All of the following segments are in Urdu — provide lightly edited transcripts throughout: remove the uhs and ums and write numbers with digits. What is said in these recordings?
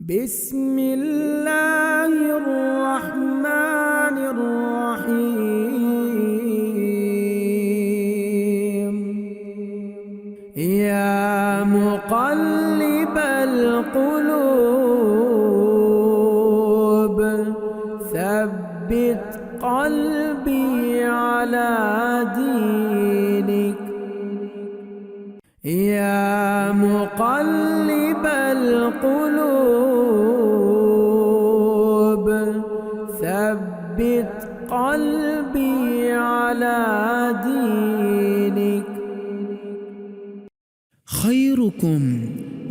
بسم اللہ الرحمن الرحیم یا مقلب القلوب ثبت قلبی علی دینک یا مقلب القلوب ثبت قلبی علی دینک خیرکم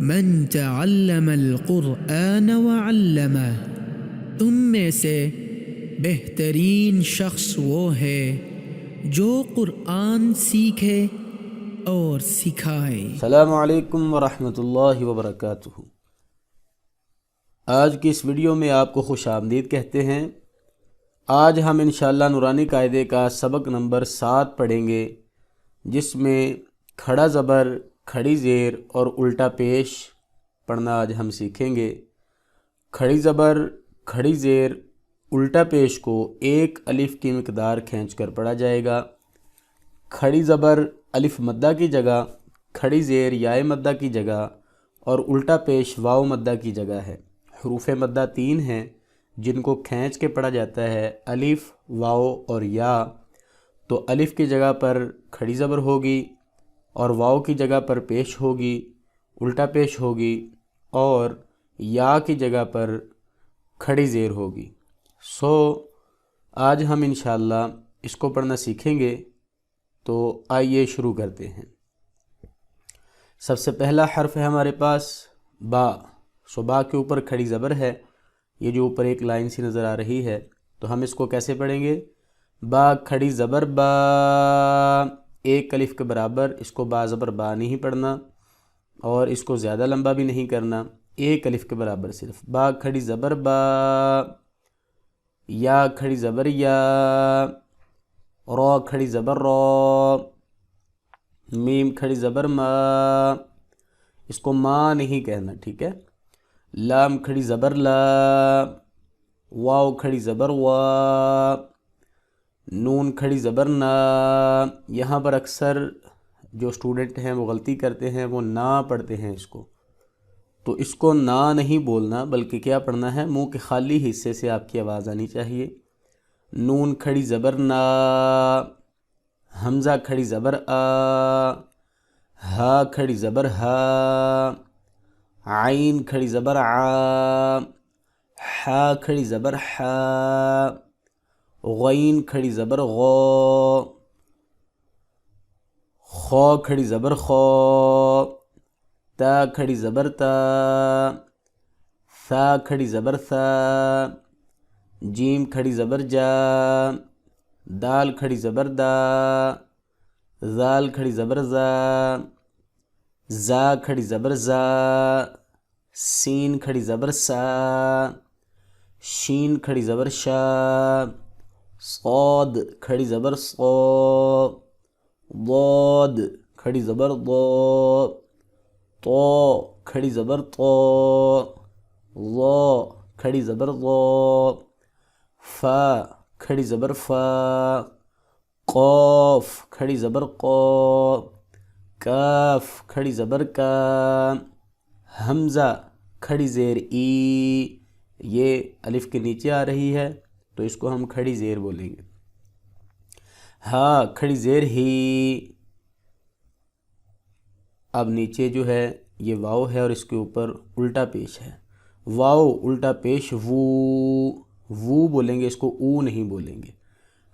من تعلم القرآن وعلمہ، تم میں سے بہترین شخص وہ ہے جو قرآن سیکھے اور سکھائے۔ السلام علیکم ورحمۃ اللہ وبرکاتہ۔ آج کی اس ویڈیو میں آپ کو خوش آمدید کہتے ہیں۔ آج ہم انشاءاللہ نورانی قاعدے کا سبق نمبر 7 پڑھیں گے، جس میں کھڑا زبر، کھڑی زیر اور الٹا پیش پڑھنا آج ہم سیکھیں گے۔ کھڑی زبر، کھڑی زیر، الٹا پیش کو ایک الف کی مقدار کھینچ کر پڑھا جائے گا۔ کھڑی زبر الف مدہ کی جگہ، کھڑی زیر یائے مدہ کی جگہ اور الٹا پیش واو مدہ کی جگہ ہے۔ حروف مدہ 3 ہیں جن کو کھینچ کے پڑھا جاتا ہے، الف، واو اور یا۔ تو الف کی جگہ پر کھڑی زبر ہوگی اور واو کی جگہ پر پیش ہوگی، الٹا پیش ہوگی، اور یا کی جگہ پر کھڑی زیر ہوگی۔ آج ہم انشاءاللہ اس کو پڑھنا سیکھیں گے، تو آئیے شروع کرتے ہیں۔ سب سے پہلا حرف ہے ہمارے پاس با۔ با کے اوپر کھڑی زبر ہے، یہ جو اوپر ایک لائن سی نظر آ رہی ہے، تو ہم اس کو کیسے پڑھیں گے؟ با کھڑی زبر با، ایک الف کے برابر، اس کو با زبر با نہیں پڑھنا اور اس کو زیادہ لمبا بھی نہیں کرنا، ایک الف کے برابر صرف۔ با کھڑی زبر با، یا کھڑی زبر یا، را کھڑی زبر را، میم کھڑی زبر ما، اس کو ما نہیں کہنا، ٹھیک ہے؟ لام کھڑی زبر لا، واو کھڑی زبر وا، نون کھڑی زبر نا۔ یہاں پر اکثر جو اسٹوڈنٹ ہیں وہ غلطی کرتے ہیں، وہ نا پڑھتے ہیں اس کو، تو اس کو نا نہیں بولنا، بلکہ کیا پڑھنا ہے؟ منہ کے خالی حصے سے آپ کی آواز آنی چاہیے۔ نون کھڑی زبر نا، حمزہ کھڑی زبر آ، ہا کھڑی زبر ہا، عین کھڑی زبر آ، حا کھڑی زبر حا، غین کھڑی زبر غو، خو کھڑی زبر خو، تا کھڑی زبر تا، ثا کھڑی زبر ثا، جیم کھڑی زبر جا، دال کھڑی زبر دا، زال کھڑی زبر زا، زا کھڑی زبر زا، سین کھڑی زبر سا، شین کھڑی زبر شا، صاد کھڑی زبر صو، ضاد کھڑی زبر ضو، طو کھڑی زبر طو، ظا کھڑی زبر ظو، فا کھڑی زبر فا، قوف کھڑی زبر قو، کاف کھڑی زبر کا، حمزہ کھڑی زیر ای، یہ الف کے نیچے آ رہی ہے تو اس کو ہم کھڑی زیر بولیں گے۔ ہا کھڑی زیر ہی، اب نیچے جو ہے یہ واو ہے اور اس کے اوپر الٹا پیش ہے، واو الٹا پیش وو، وو بولیں گے، اس کو او نہیں بولیں گے۔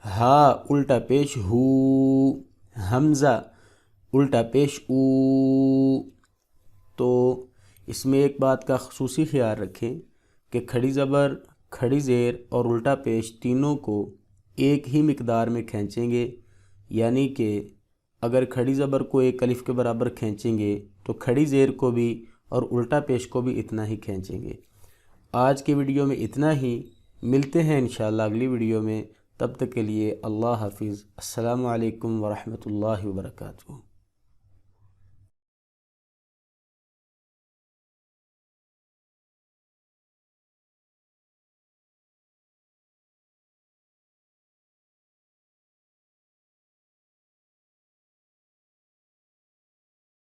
ہا الٹا پیش ہو، حمزہ الٹا پیش او۔ تو اس میں ایک بات کا خصوصی خیال رکھیں کہ کھڑی زبر، کھڑی زیر اور الٹا پیش تینوں کو ایک ہی مقدار میں کھینچیں گے، یعنی کہ اگر کھڑی زبر کو ایک الف کے برابر کھینچیں گے تو کھڑی زیر کو بھی اور الٹا پیش کو بھی اتنا ہی کھینچیں گے۔ آج کی ویڈیو میں اتنا ہی، ملتے ہیں انشاءاللہ اگلی ویڈیو میں، تب تک کے لیے اللہ حافظ۔ السلام علیکم ورحمۃ اللہ وبرکاتہ۔